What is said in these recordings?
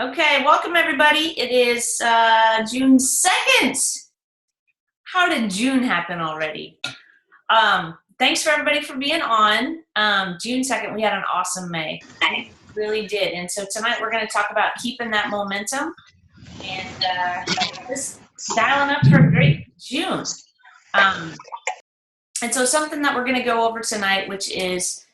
Okay, welcome everybody. It is June 2nd. How did June happen already? Thanks for everybody for being on. June 2nd, we had an awesome May. We really did. And so tonight we're going to talk about keeping that momentum and just dialing up for a great June. And so something that we're going to go over tonight, which is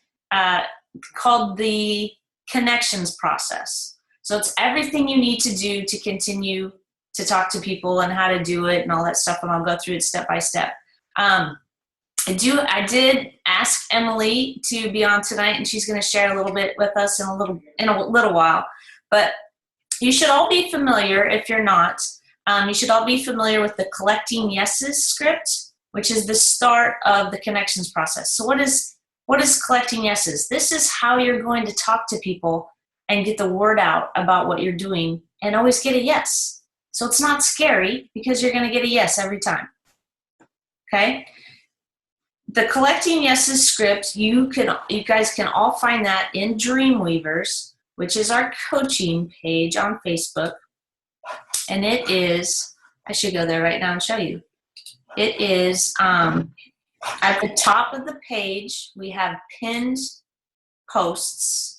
called the connections process. So it's everything you need to do to continue to talk to people and how to do it and all that stuff, and I'll go through it step by step. I did ask Emily to be on tonight, and she's going to share a little bit with us in a little while. But you should all be familiar, if you're not, you should all be familiar with the collecting yeses script, which is the start of the connections process. So what is collecting yeses? This is how you're going to talk to people and get the word out about what you're doing and always get a yes. So it's not scary because you're going to get a yes every time. Okay? The collecting yeses script, you guys can all find that in Dreamweavers, which is our coaching page on Facebook. And it is, I should go there right now and show you. It is at the top of the page, we have pinned posts.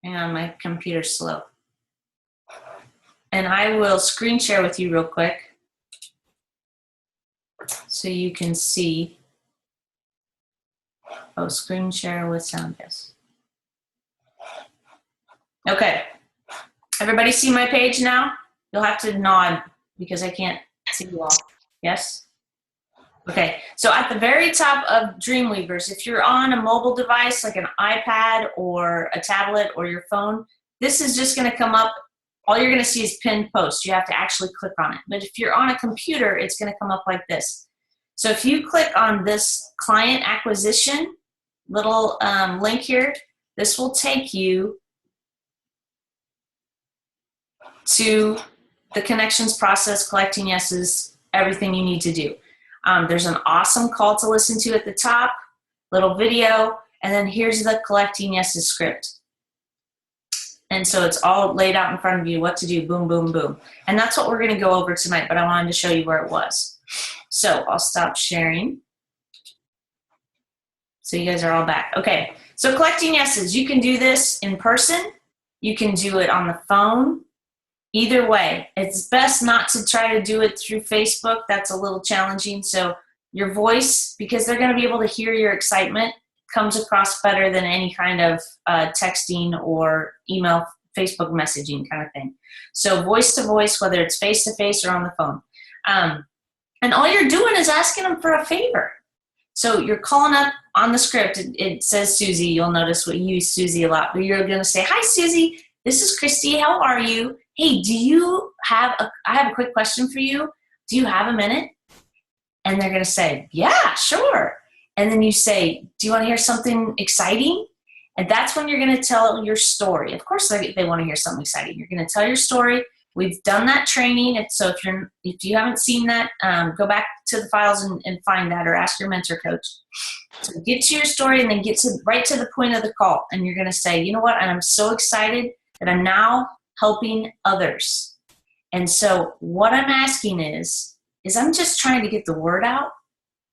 Hang on, my computer's slow. And I will screen share with you real quick so you can see. Oh, screen share with sound, yes. Okay. Everybody see my page now? You'll have to nod because I can't see you all. Yes? Okay, so at the very top of Dreamweavers, if you're on a mobile device like an iPad or a tablet or your phone, this is just going to come up. All you're going to see is pinned post. You have to actually click on it. But if you're on a computer, it's going to come up like this. So if you click on this client acquisition little link here, this will take you to the connections process, collecting yeses, everything you need to do. There's an awesome call to listen to at the top, little video, and then here's the collecting yeses script. And so it's all laid out in front of you what to do, boom, boom, boom. And that's what we're going to go over tonight, but I wanted to show you where it was. So I'll stop sharing. So you guys are all back. Okay, so collecting yeses, you can do this in person. You can do it on the phone. Either way, it's best not to try to do it through Facebook. That's a little challenging. So your voice, because they're going to be able to hear your excitement, comes across better than any kind of texting or email, Facebook messaging kind of thing. So voice to voice, whether it's face to face or on the phone. And all you're doing is asking them for a favor. So you're calling up on the script. It says Susie. You'll notice we use Susie a lot. But you're going to say, "Hi, Susie. This is Christy. How are you? Hey, I have a quick question for you. Do you have a minute?" And they're going to say, "Yeah, sure." And then you say, "Do you want to hear something exciting?" And that's when you're going to tell your story. Of course, they want to hear something exciting. You're going to tell your story. We've done that training. So if you haven't seen that, go back to the files and find that, or ask your mentor coach. So get to your story and then get right to the point of the call. And you're going to say, "You know what? I'm so excited that I'm now helping others. And so what I'm asking is I'm just trying to get the word out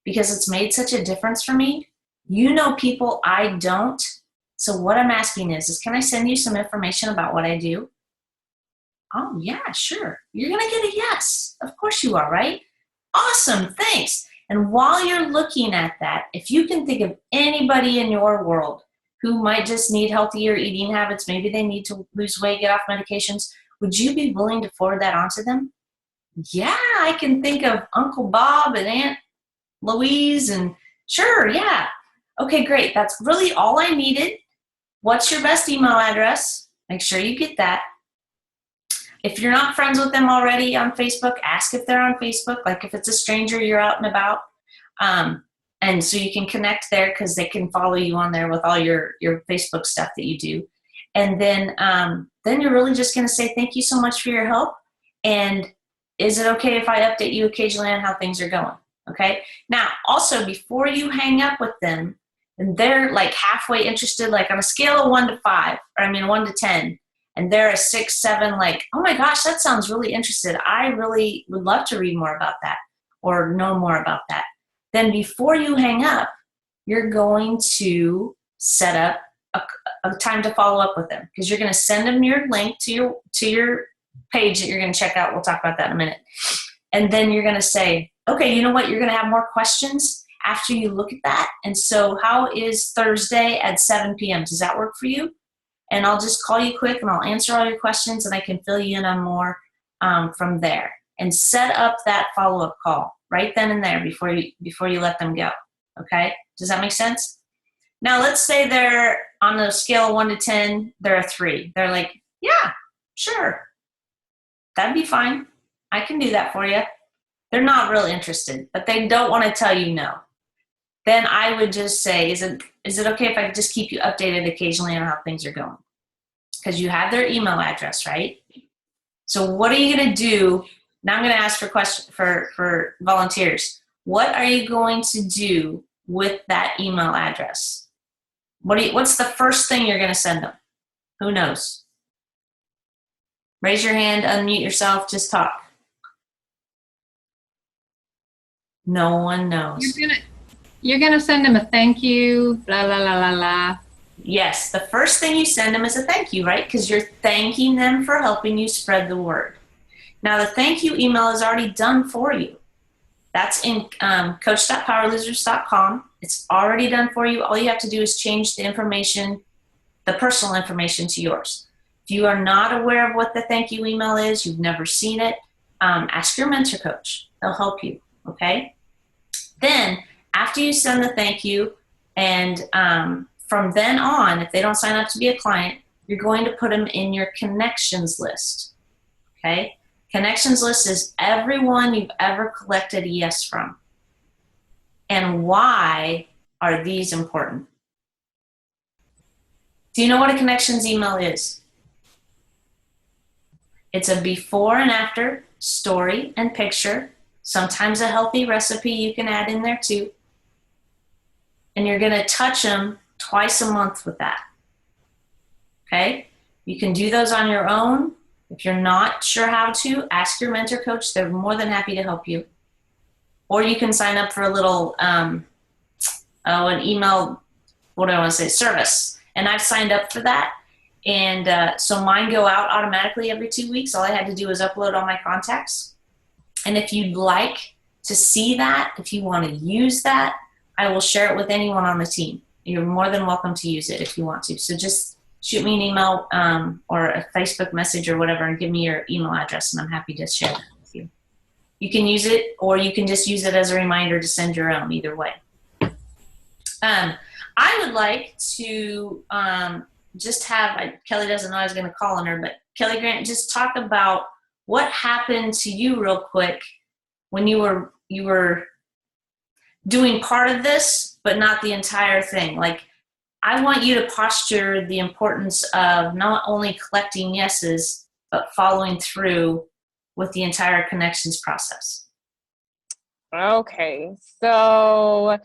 because it's made such a difference for me. You know people, I don't. So what I'm asking is can I send you some information about what I do?" "Oh, yeah, sure." You're going to get a yes. Of course you are, right? Awesome, thanks. And while you're looking at that, if you can think of anybody in your world who might just need healthier eating habits, maybe they need to lose weight, get off medications, would you be willing to forward that on to them? "Yeah, I can think of Uncle Bob and Aunt Louise, and sure, yeah." "Okay, great. That's really all I needed. What's your best email address?" Make sure you get that. If you're not friends with them already on Facebook, ask if they're on Facebook. Like if it's a stranger you're out and about. And so you can connect there because they can follow you on there with all your Facebook stuff that you do. And then you're really just going to say, "Thank you so much for your help. And is it okay if I update you occasionally on how things are going?" Okay. Now, also before you hang up with them, and they're like halfway interested, like on a scale of 1 to 10, and they're a 6, 7, like, oh my gosh, that sounds really interested. I really would love to read more about that or know more about that. Then before you hang up, you're going to set up a time to follow up with them, because you're going to send them your link to your page that you're going to check out. We'll talk about that in a minute. And then you're going to say, okay, you know what? You're going to have more questions after you look at that. And so how is Thursday at 7 p.m.? Does that work for you? And I'll just call you quick and I'll answer all your questions, and I can fill you in on more from there. And set up that follow-up call right then and there before you let them go. Okay? Does that make sense? Now let's say they're on a scale of 1 to 10, they're a 3. They're like, yeah, sure. That'd be fine. I can do that for you. They're not real interested, but they don't want to tell you no. Then I would just say, is it okay if I just keep you updated occasionally on how things are going? Because you have their email address, right? So what are you going to do? Now I'm going to ask for volunteers. What are you going to do with that email address? What's the first thing you're going to send them? Who knows? Raise your hand, unmute yourself, just talk. No one knows. You're gonna send them a thank you, blah, la, la, la, la. Yes, the first thing you send them is a thank you, right? Because you're thanking them for helping you spread the word. Now, the thank you email is already done for you. That's in coach.powerlosers.com. It's already done for you. All you have to do is change the information, the personal information, to yours. If you are not aware of what the thank you email is, you've never seen it, ask your mentor coach. They'll help you, okay? Then, after you send the thank you, and from then on, if they don't sign up to be a client, you're going to put them in your connections list, okay? Connections list is everyone you've ever collected a yes from. And why are these important? Do you know what a connections email is? It's a before and after story and picture, sometimes a healthy recipe you can add in there too. And you're going to touch them twice a month with that. Okay? You can do those on your own. If you're not sure how to, ask your mentor coach. They're more than happy to help you. Or you can sign up for a little, an email, what do I want to say, service. And I've signed up for that. And so mine go out automatically every 2 weeks. All I had to do was upload all my contacts. And if you'd like to see that, if you want to use that, I will share it with anyone on the team. You're more than welcome to use it if you want to. So just shoot me an email or a Facebook message or whatever and give me your email address, and I'm happy to share that with you. You can use it, or you can just use it as a reminder to send your own, either way. I would like to just have, Kelly doesn't know I was going to call on her, but Kelly Grant, just talk about what happened to you real quick when you were doing part of this, but not the entire thing. Like, I want you to posture the importance of not only collecting yeses, but following through with the entire connections process. Okay, so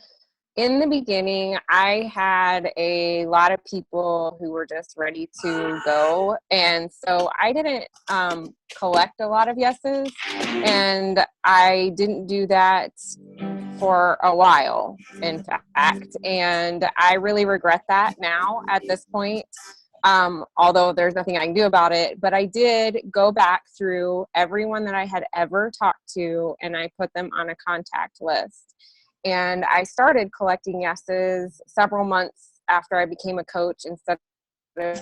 in the beginning, I had a lot of people who were just ready to go. And so I didn't collect a lot of yeses, and I didn't do that for a while, in fact. And I really regret that now at this point, although there's nothing I can do about it. But I did go back through everyone that I had ever talked to, and I put them on a contact list. And I started collecting yeses several months after I became a coach instead of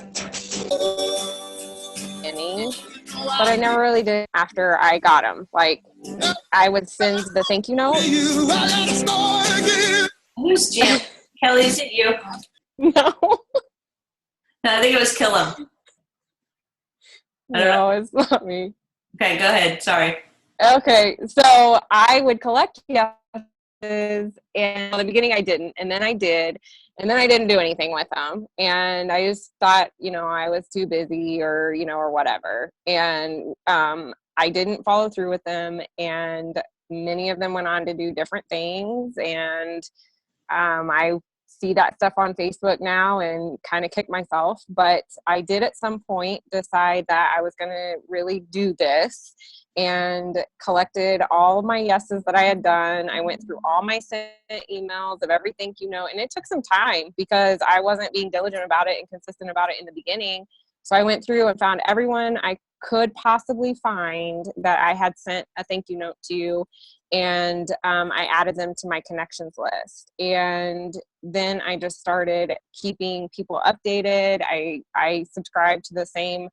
any, but I never really did after I got them. Like, I would send the thank you note. Who's Jim? Kelly, is it you? No. No, I think it was Killam. No, it's not me. Okay, go ahead. Sorry. Okay, so I would collect yeses, and in the beginning I didn't, and then I did, and then I didn't do anything with them, and I just thought, I was too busy or whatever, and I didn't follow through with them, and many of them went on to do different things, and I see that stuff on Facebook now and kind of kick myself. But I did at some point decide that I was going to really do this, and collected all of my yeses that I had done. I went through all my sent emails of every thank you note, and it took some time because I wasn't being diligent about it and consistent about it in the beginning. So I went through and found everyone I could possibly find that I had sent a thank you note to, and I added them to my connections list. And then I just started keeping people updated. I subscribed to the same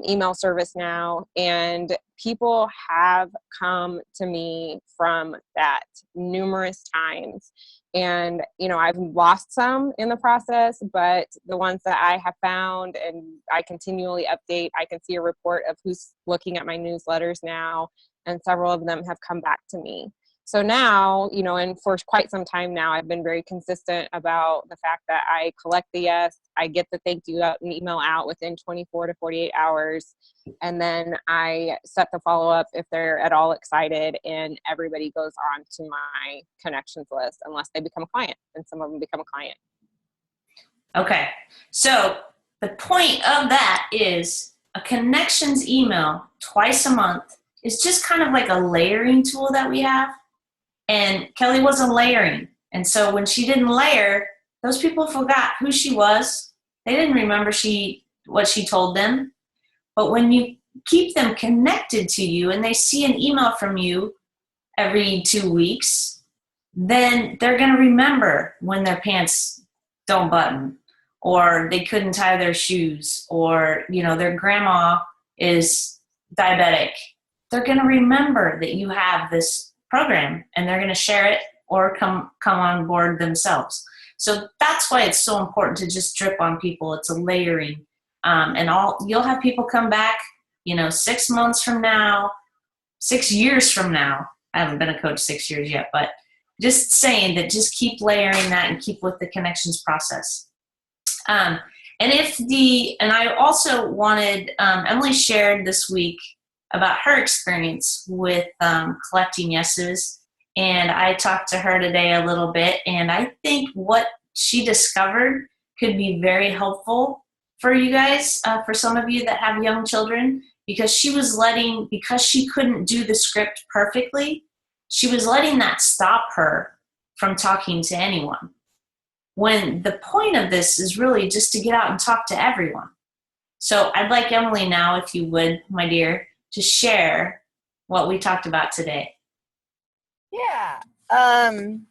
email service now, and people have come to me from that numerous times. And, you know, I've lost some in the process, but the ones that I have found and I continually update, I can see a report of who's looking at my newsletters now, and several of them have come back to me. So now, you know, and for quite some time now, I've been very consistent about the fact that I collect the yes, I get the thank you email out within 24 to 48 hours, and then I set the follow-up if they're at all excited, and everybody goes on to my connections list unless they become a client, and some of them become a client. Okay, so the point of that is a connections email twice a month is just kind of like a layering tool that we have. And Kelly wasn't layering. And so when she didn't layer, those people forgot who she was. They didn't remember what she told them. But when you keep them connected to you and they see an email from you every 2 weeks, then they're going to remember when their pants don't button, or they couldn't tie their shoes, or, you know, their grandma is diabetic. They're going to remember that you have this program, and they're going to share it or come on board themselves. So that's why it's so important to just drip on people. It's a layering, and you'll have people come back, you know, 6 months from now, 6 years from now. I haven't been a coach 6 years yet, but just saying that, just keep layering that and keep with the connections process. And I also wanted, Emily shared this week about her experience with collecting yeses. And I talked to her today a little bit, and I think what she discovered could be very helpful for you guys, for some of you that have young children, because because she couldn't do the script perfectly, she was letting that stop her from talking to anyone. When the point of this is really just to get out and talk to everyone. So I'd like Emily now, if you would, my dear, to share what we talked about today. Yeah. In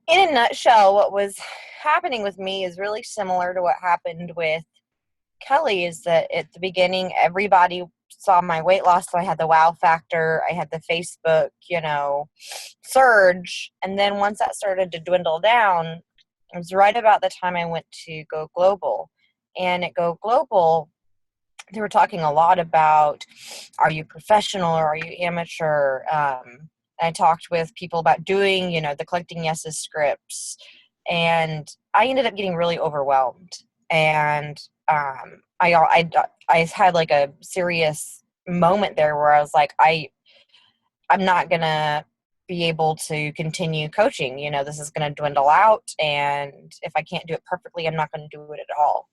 a nutshell, what was happening with me is really similar to what happened with Kelly, is that at the beginning, everybody saw my weight loss. So I had the wow factor. I had the Facebook, surge. And then once that started to dwindle down, it was right about the time I went to Go Global. And at Go Global, they were talking a lot about, are you professional or are you amateur? I talked with people about doing, the collecting yeses scripts, and I ended up getting really overwhelmed. And I had like a serious moment there where I was like, I'm not gonna be able to continue coaching. This is gonna dwindle out, and if I can't do it perfectly, I'm not gonna do it at all.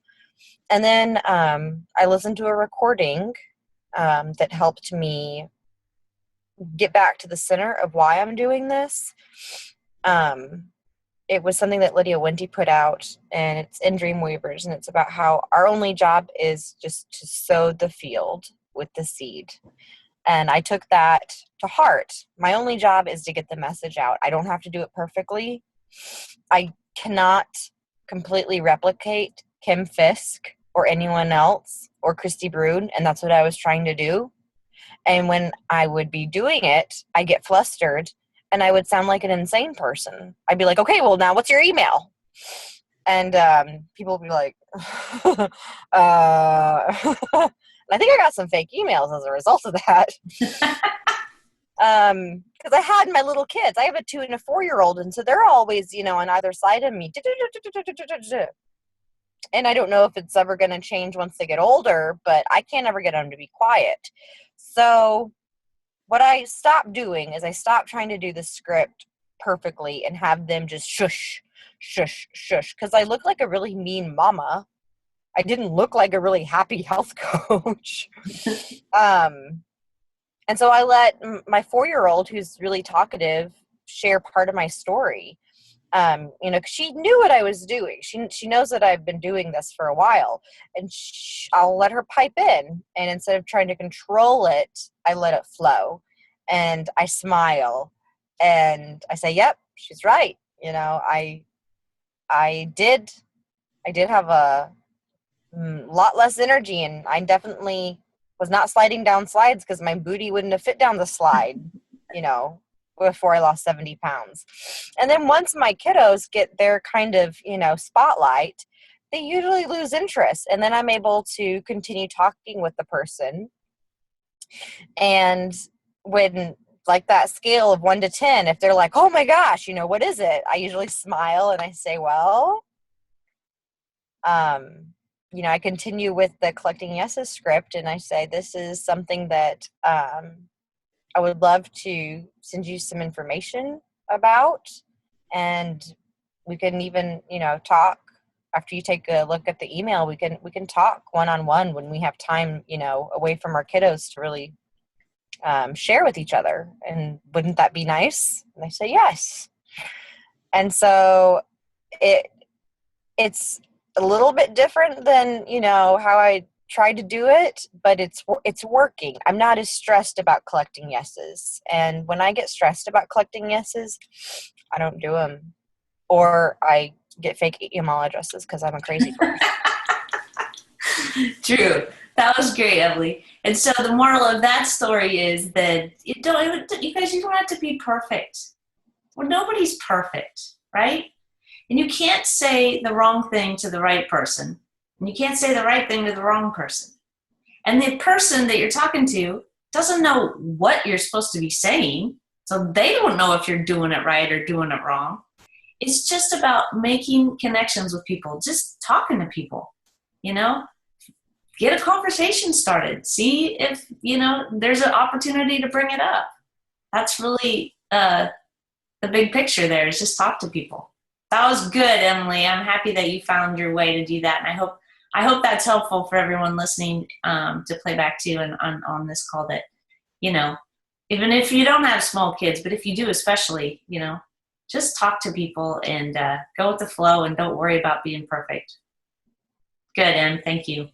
And then I listened to a recording that helped me get back to the center of why I'm doing this. It was something that Lydia Wente put out, and it's in Dreamweavers, and it's about how our only job is just to sow the field with the seed. And I took that to heart. My only job is to get the message out. I don't have to do it perfectly. I cannot completely replicate Kim Fisk or anyone else or Christy Brood, and that's what I was trying to do. And when I would be doing it, I get flustered and I would sound like an insane person. I'd be like, okay, well, now what's your email? And people would be like, and I think I got some fake emails as a result of that. Because I had my little kids. I have a 2 and a 4-year-old, and so they're always, on either side of me. And I don't know if it's ever going to change once they get older, but I can't ever get them to be quiet. So what I stopped doing is I stopped trying to do the script perfectly and have them just shush, shush, shush. Because I look like a really mean mama. I didn't look like a really happy health coach. And so I let my 4-year-old, who's really talkative, share part of my story. You know, 'cause she knew what I was doing. She knows that I've been doing this for a while, and I'll let her pipe in. And instead of trying to control it, I let it flow, and I smile, and I say, "Yep, she's right." You know, I did have a lot less energy, and I definitely was not sliding down slides because my booty wouldn't have fit down the slide, you know, before I lost 70 pounds. And then once my kiddos get their kind of, you know, spotlight, they usually lose interest. And then I'm able to continue talking with the person. And when, like, that scale of 1 to 10, if they're like, "Oh my gosh, you know, what is it?" I usually smile and I say, "Well, you know, I continue with the Collecting Yeses script, and I say, this is something that I would love to send you some information about, and we can even, you know, talk after you take a look at the email. We can talk one-on-one when we have time, you know, away from our kiddos to really share with each other. And wouldn't that be nice?" And they say yes. And so it's a little bit different than, you know, how I tried to do it, but it's working. I'm not as stressed about collecting yeses. And when I get stressed about collecting yeses, I don't do them. Or I get fake email addresses because I'm a crazy person. True. That was great, Emily. And so the moral of that story is that you guys, you don't have to be perfect. Well, nobody's perfect, right? And you can't say the wrong thing to the right person. And you can't say the right thing to the wrong person. And the person that you're talking to doesn't know what you're supposed to be saying. So they don't know if you're doing it right or doing it wrong. It's just about making connections with people, just talking to people, you know? Get a conversation started. See if, you know, there's an opportunity to bring it up. That's really the big picture there, is just talk to people. That was good, Emily. I'm happy that you found your way to do that. And I hope that's helpful for everyone listening to play back to and on this call, that, you know, even if you don't have small kids, but if you do especially, you know, just talk to people and go with the flow and don't worry about being perfect. Good, Em. Thank you.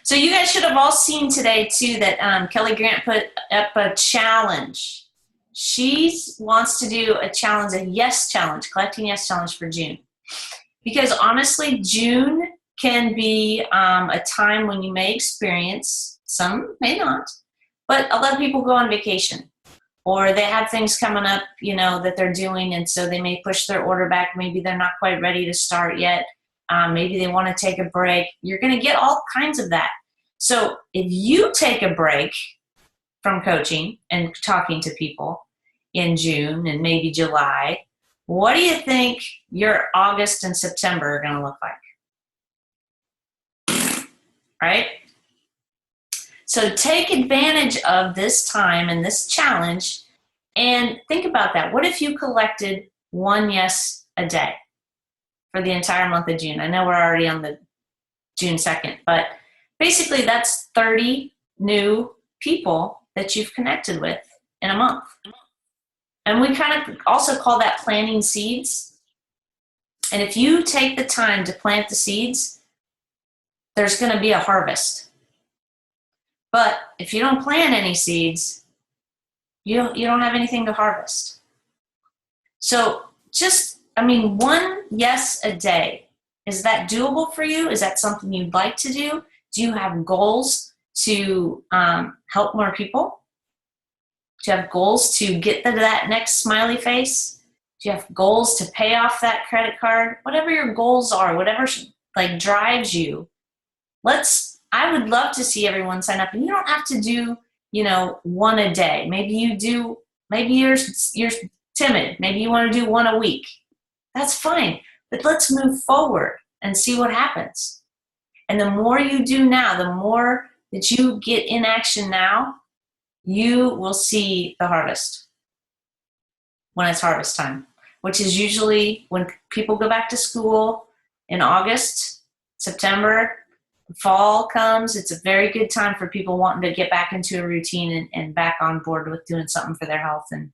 So you guys should have all seen today, too, that Kelly Grant put up a challenge. She wants to do a challenge, a yes challenge, collecting yes challenge for June. Because honestly, June can be a time when you may experience, some may not, but a lot of people go on vacation, or they have things coming up, you know, that they're doing, and so they may push their order back. Maybe they're not quite ready to start yet. Maybe they want to take a break. You're going to get all kinds of that. So if you take a break from coaching and talking to people in June and maybe July, what do you think your August and September are going to look like? Right? So take advantage of this time and this challenge and think about that. What if you collected one yes a day for the entire month of June? I know we're already on the June 2nd, but basically that's 30 new people that you've connected with in a month. And we kind of also call that planting seeds. And if you take the time to plant the seeds, there's going to be a harvest. But if you don't plant any seeds, you don't have anything to harvest. So just, one yes a day. Is that doable for you? Is that something you'd like to do? Do you have goals to help more people? Do you have goals to get to that next smiley face? Do you have goals to pay off that credit card? Whatever your goals are, whatever drives you, I would love to see everyone sign up. And you don't have to do, one a day. Maybe you're timid. Maybe you want to do one a week. That's fine. But let's move forward and see what happens. And the more you do now, the more that you get in action now, you will see the harvest. when it's harvest time, which is usually when people go back to school in August, September. Fall comes. It's a very good time for people wanting to get back into a routine and back on board with doing something for their health. And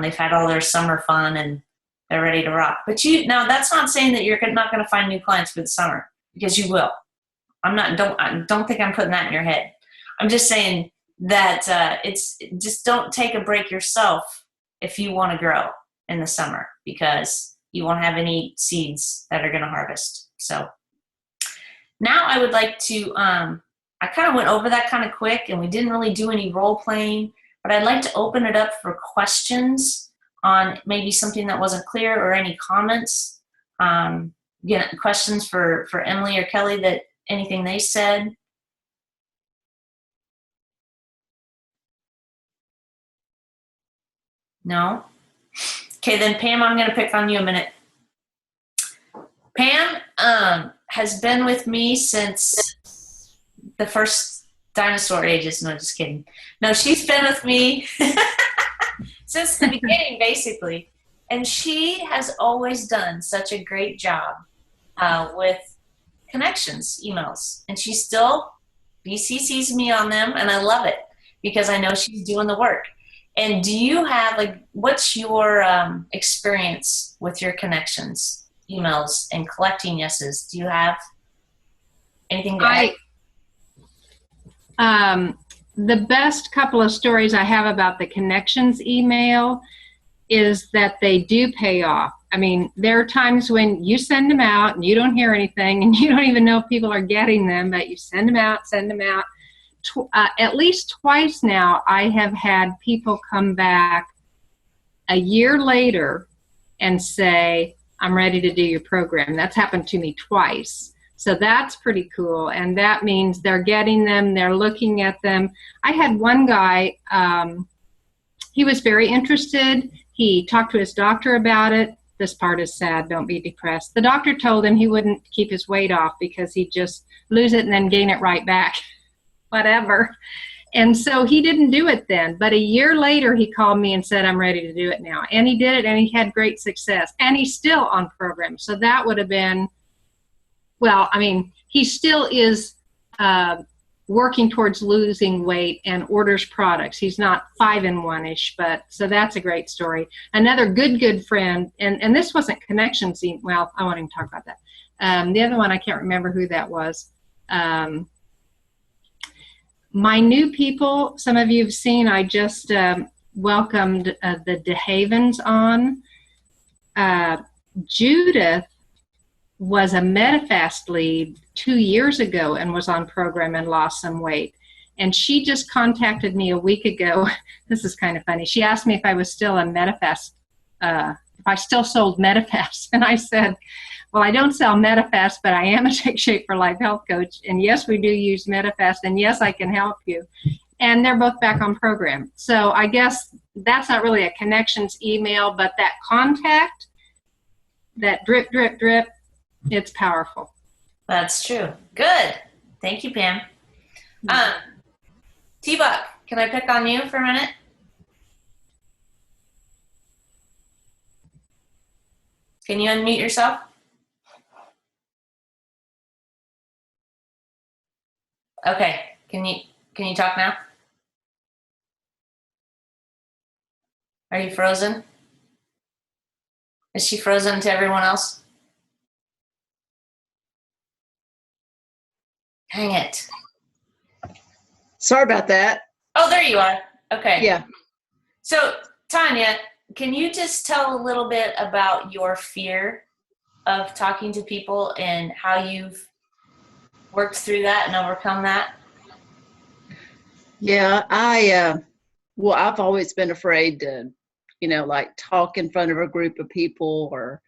they've had all their summer fun and they're ready to rock. But now that's not saying that you're not going to find new clients for the summer, because you will. Don't think I'm putting that in your head. I'm just saying that just don't take a break yourself if you want to grow in the summer, because you won't have any seeds that are going to harvest. So now I would like to, I kind of went over that kind of quick and we didn't really do any role playing, but I'd like to open it up for questions on maybe something that wasn't clear or any comments. Questions for Emily or Kelly, that anything they said. No? Okay, then Pam, I'm going to pick on you a minute. Pam has been with me since the first dinosaur ages. No, just kidding. No, she's been with me since the beginning, basically. And she has always done such a great job with connections, emails. And she still BCCs me on them, and I love it because I know she's doing the work. And do you have, what's your experience with your connections, emails, and collecting yeses? Do you have anything to add? The best couple of stories I have about the connections email is that they do pay off. I mean, there are times when you send them out and you don't hear anything and you don't even know if people are getting them, but you send them out. At least twice now, I have had people come back a year later and say, I'm ready to do your program. That's happened to me twice. So that's pretty cool. And that means they're getting them, they're looking at them. I had one guy, he was very interested. He talked to his doctor about it. This part is sad, don't be depressed. The doctor told him he wouldn't keep his weight off because he'd just lose it and then gain it right back. Whatever. And so he didn't do it then. But a year later, he called me and said, I'm ready to do it now. And he did it, and he had great success. And he's still on program. So that would have been, well, I mean, he still is working towards losing weight and orders products. He's not 5-in-1-ish, but so that's a great story. Another good friend, and this wasn't connections. Well, I won't even talk about that. The other one, I can't remember who that was. My new people, some of you have seen, I just welcomed the DeHavens on. Judith was a Medifast lead 2 years ago and was on program and lost some weight. And she just contacted me a week ago. This is kind of funny. She asked me if I was still a Medifast, if I still sold Medifast. And I said, well, I don't sell Medifast, but I am a Take Shape for Life health coach. And yes, we do use Medifast. And yes, I can help you. And they're both back on program. So I guess that's not really a connections email, but that contact, that drip, drip, drip, it's powerful. That's true. Good. Thank you, Pam. T-Buck, can I pick on you for a minute? Can you unmute yourself? Okay. Can you talk now? Are you frozen? Is she frozen to everyone else? Dang it. Sorry about that. Oh, there you are. Okay. Yeah. So, Tanya, can you just tell a little bit about your fear of talking to people and how you've worked through that and overcome that? Yeah, I've always been afraid to, talk in front of a group of people or,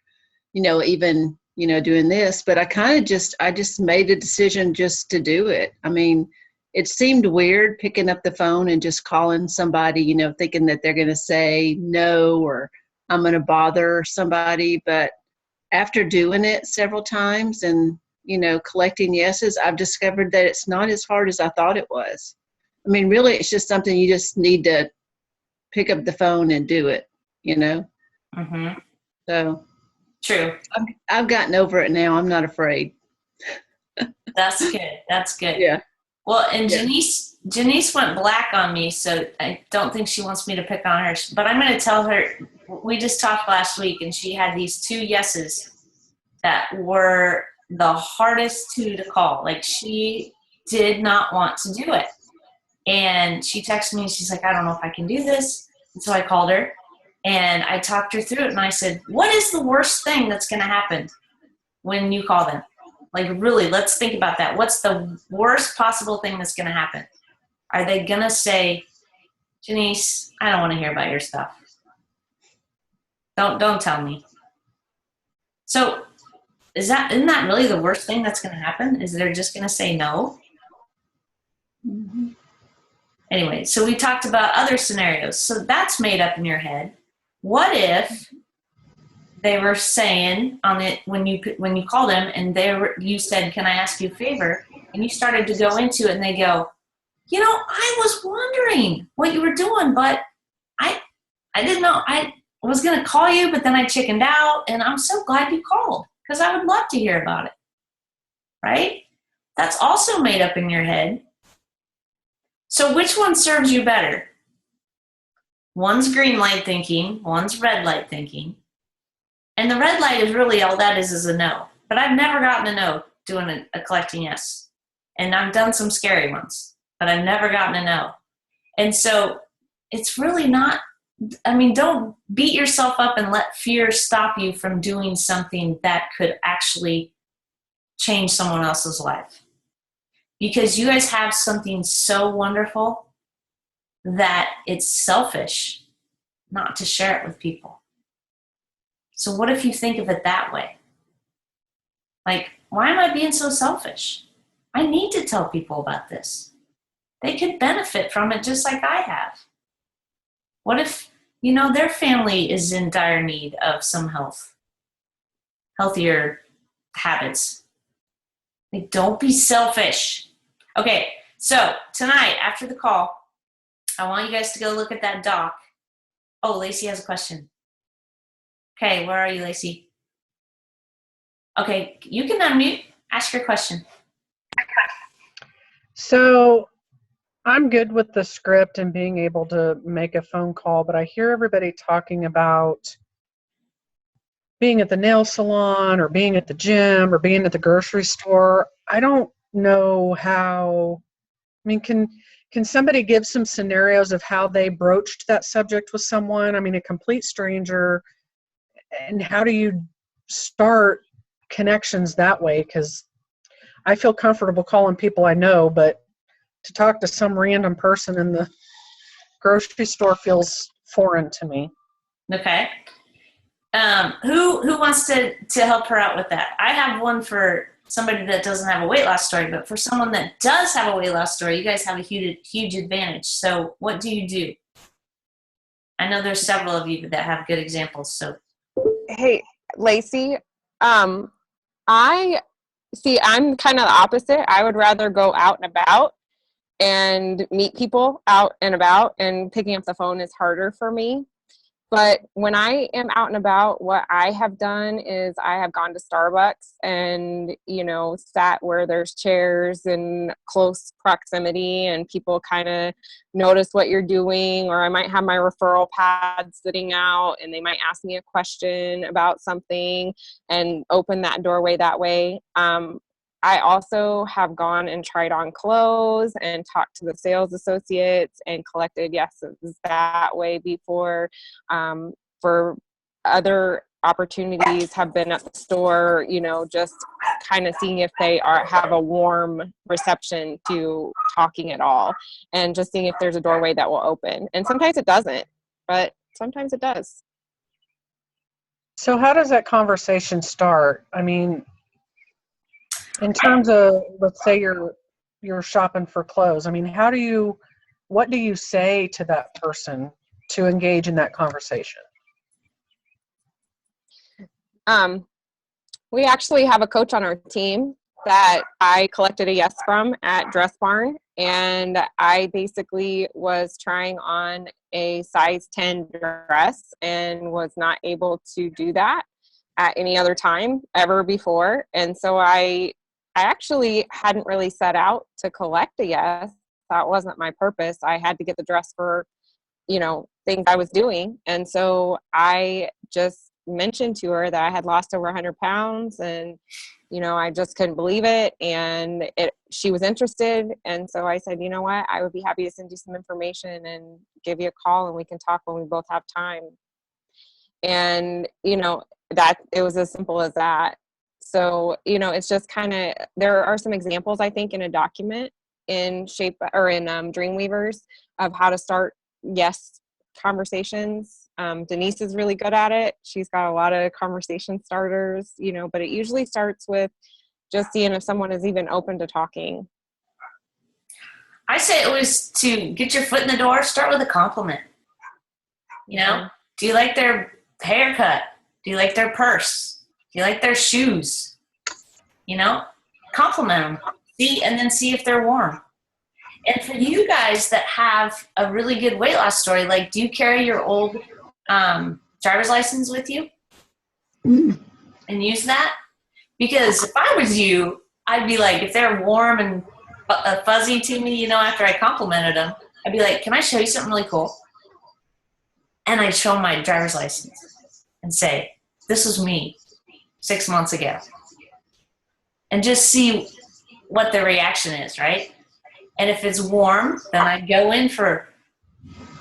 even, doing this, but I just made a decision just to do it. I mean, it seemed weird picking up the phone and just calling somebody, thinking that they're going to say no or I'm going to bother somebody. But after doing it several times and, collecting yeses, I've discovered that it's not as hard as I thought it was. I mean, really, it's just something you just need to pick up the phone and do it, you know? Hmm. So True. I've gotten over it now. I'm not afraid. That's good. That's good. Yeah. Well, and Yeah. Janice went black on me, so I don't think she wants me to pick on her. But I'm going to tell her. We just talked last week, and she had these 2 yeses that were the hardest to call. Like, she did not want to do it, and she texted me. She's like, I don't know if I can do this. And so I called her, and I talked her through it, and I said, what is the worst thing that's going to happen when you call them? Like, really, let's think about that. What's the worst possible thing that's going to happen? Are they going to say, Janice, I don't want to hear about your stuff. Don't tell me. So isn't that really the worst thing that's going to happen? Is they're just going to say no? Mm-hmm. Anyway, so we talked about other scenarios. So that's made up in your head. What if they were saying on it when you called them and you said, can I ask you a favor? And you started to go into it and they go, I was wondering what you were doing, but I didn't know. I was going to call you, but then I chickened out, and I'm so glad you called because I would love to hear about it. Right? That's also made up in your head. So which one serves you better? One's green light thinking, one's red light thinking. And the red light is really all that is a no. But I've never gotten a no doing a collecting yes. And I've done some scary ones, but I've never gotten a no. And so it's really not, don't beat yourself up and let fear stop you from doing something that could actually change someone else's life. Because you guys have something so wonderful that it's selfish not to share it with people. So what if you think of it that way? Like, why am I being so selfish? I need to tell people about this. They could benefit from it just like I have. What if, their family is in dire need of some healthier habits? Like, don't be selfish. Okay, so tonight after the call, I want you guys to go look at that doc. Oh, Lacey has a question. Okay, where are you, Lacey? Okay, you can unmute. Ask your question. So I'm good with the script and being able to make a phone call, but I hear everybody talking about being at the nail salon or being at the gym or being at the grocery store. I don't know how, can somebody give some scenarios of how they broached that subject with someone? A complete stranger, and how do you start connections that way? Because I feel comfortable calling people I know, but to talk to some random person in the grocery store feels foreign to me. Okay. Who wants to help her out with that? I have one for somebody that doesn't have a weight loss story, but for someone that does have a weight loss story, you guys have a huge advantage. So what do you do? I know there's several of you that have good examples. So, Hey, Lacey, I'm kind of the opposite. I would rather go out and about and meet people out and about, and picking up the phone is harder for me. But when I am out and about, what I have done is I have gone to Starbucks and, sat where there's chairs in close proximity, and people kind of notice what you're doing. Or I might have my referral pad sitting out and they might ask me a question about something and open that doorway that way. I also have gone and tried on clothes and talked to the sales associates and collected yeses that way before. For other opportunities have been at the store, just kind of seeing if they have a warm reception to talking at all, and just seeing if there's a doorway that will open. And sometimes it doesn't, but sometimes it does. So how does that conversation start? In terms of, let's say you're shopping for clothes. What do you say to that person to engage in that conversation? We actually have a coach on our team that I collected a yes from at Dress Barn, and I basically was trying on a size 10 dress and was not able to do that at any other time ever before. And so I actually hadn't really set out to collect a yes. That wasn't my purpose. I had to get the dress for, things I was doing. And so I just mentioned to her that I had lost over 100 pounds, and I just couldn't believe it. And she was interested. And so I said, you know what, I would be happy to send you some information and give you a call, and we can talk when we both have time. And, that it was as simple as that. So, it's just kind of, there are some examples, I think, in a document in Dreamweavers of how to start yes conversations. Denise is really good at it. She's got a lot of conversation starters, but it usually starts with just seeing if someone is even open to talking. I say always to get your foot in the door, start with a compliment. Do you like their haircut? Do you like their purse? Do you like their shoes? Compliment them. See if they're warm. And for you guys that have a really good weight loss story, like, do you carry your old driver's license with you and use that? Because if I was you, I'd be like, if they're warm and fuzzy to me, after I complimented them, I'd be like, can I show you something really cool? And I'd show them my driver's license and say, this was me 6 months ago. And just see what their reaction is, right? And if it's warm, then I'd go in for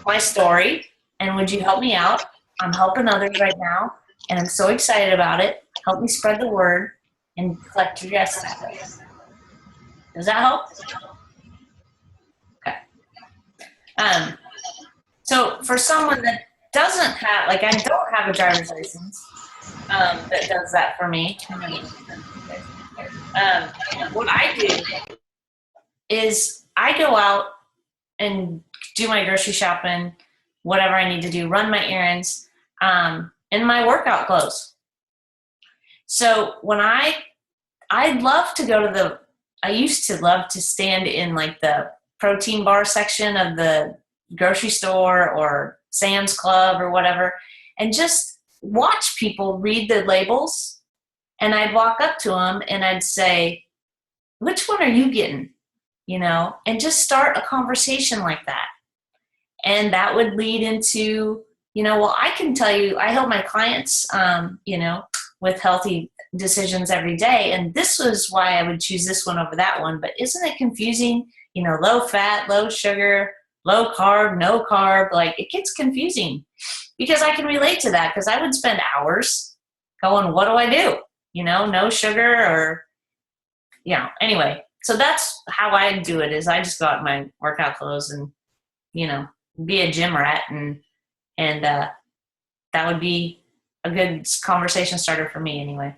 my story. And would you help me out? I'm helping others right now, and I'm so excited about it. Help me spread the word and collect your yes. Does that help? Okay. So for someone that doesn't have, like, I don't have a driver's license that does that for me. What I do is I go out and do my grocery shopping, whatever I need to do, run my errands, in my workout clothes. So when I'd love to go to I used to love to stand in like the protein bar section of the grocery store or Sam's Club or whatever, and just watch people read the labels. And I'd walk up to them and I'd say, which one are you getting? And just start a conversation like that. And that would lead into, well, I can tell you, I help my clients, with healthy decisions every day. And this was why I would choose this one over that one. But isn't it confusing? Low fat, low sugar, low carb, no carb. Like, it gets confusing because I can relate to that, because I would spend hours going, what do I do? No sugar or, anyway. So that's how I do it, is I just go out in my workout clothes and, be a gym rat. And that would be a good conversation starter for me anyway.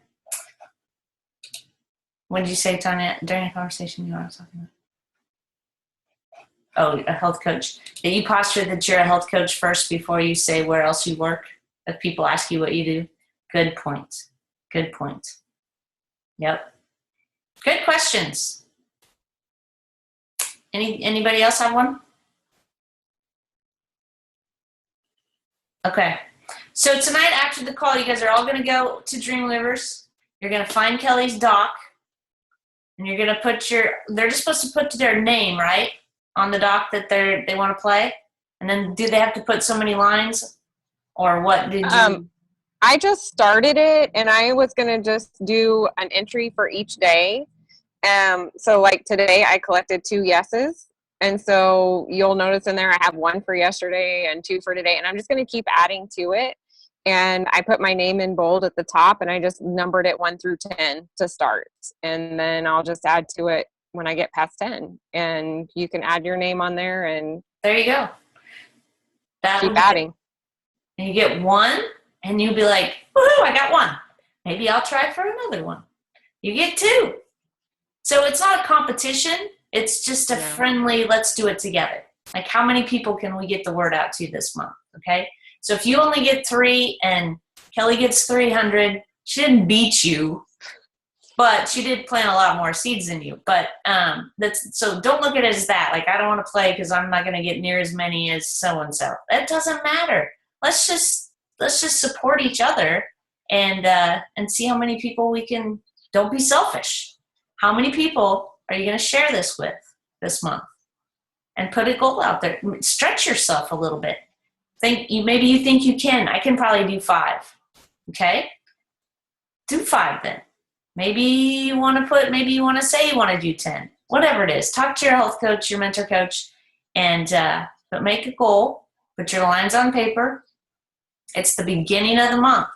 What did you say, Tanya, during the conversation you were talking about? Oh, a health coach. That you posture that you're a health coach first before you say where else you work, if people ask you what you do. Good point. Good point. Yep. Good questions. Anybody else have one? Okay. So tonight after the call, you guys are all going to go to Dreamweavers. You're going to find Kelly's doc, and you're going to put they're just supposed to put their name, right, on the doc that they want to play. And then do they have to put so many lines, or what did you? I just started it, and I was going to just do an entry for each day. So like today I collected 2 yeses. And so you'll notice in there I have 1 for yesterday and 2 for today. And I'm just going to keep adding to it. And I put my name in bold at the top, and I just numbered it 1 through 10 to start. And then I'll just add to it when I get past 10. And you can add your name on there, and there you go. Keep adding. And you get 1, and you'll be like, woohoo, I got 1. Maybe I'll try for another one. You get 2. So it's not a competition. It's just a friendly, let's do it together. Like, how many people can we get the word out to this month? Okay. So if you only get 3 and Kelly gets 300, she didn't beat you. But she did plant a lot more seeds than you. But so don't look at it as that. Like, I don't want to play because I'm not going to get near as many as so and so. That doesn't matter. Let's just support each other and see how many people we can. Don't be selfish. How many people are you going to share this with this month? And put a goal out there. Stretch yourself a little bit. Maybe you think you can. I can probably do 5. Okay, do 5 then. Maybe you want to say you want to do 10. Whatever it is, talk to your health coach, your mentor coach, and but make a goal. Put your lines on paper. It's the beginning of the month,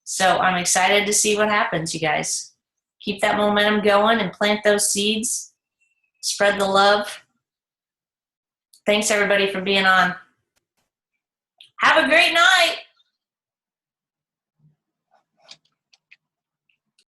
so I'm excited to see what happens. You guys keep that momentum going and plant those seeds. Spread the love. Thanks everybody for being on. Have a great night.